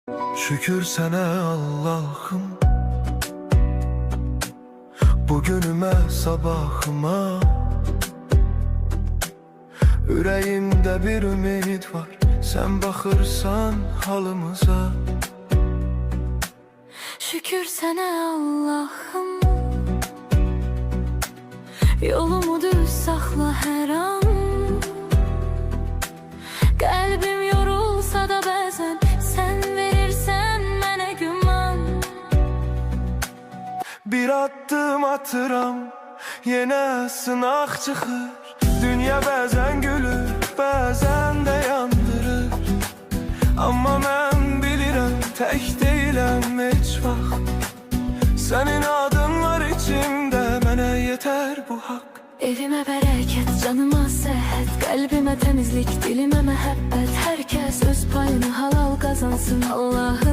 Şükür sənə Allah'ım, bugünümə, sabahıma. Ürəyimdə bir ümid var, sən baxırsan halımıza. Şükür sənə Allah'ım, yolumu düz saxla hər an. Qəlbim yorulsa da bəzən sən verirsən mənə güman. Bir addım atıram, yenə sınaq çıxır. Dünya bəzən gülür, bəzən də yandırır. Amma mən bilirəm, tək deyiləm heç vaxt. Sənin adın var içimdə, mənə yetər bu haqq. Evimə bərəkət, canıma səhət, qəlbimə təmizlik, dilimə məhəbbət. Hər kəs öz payını halal qazansın Allah'ım.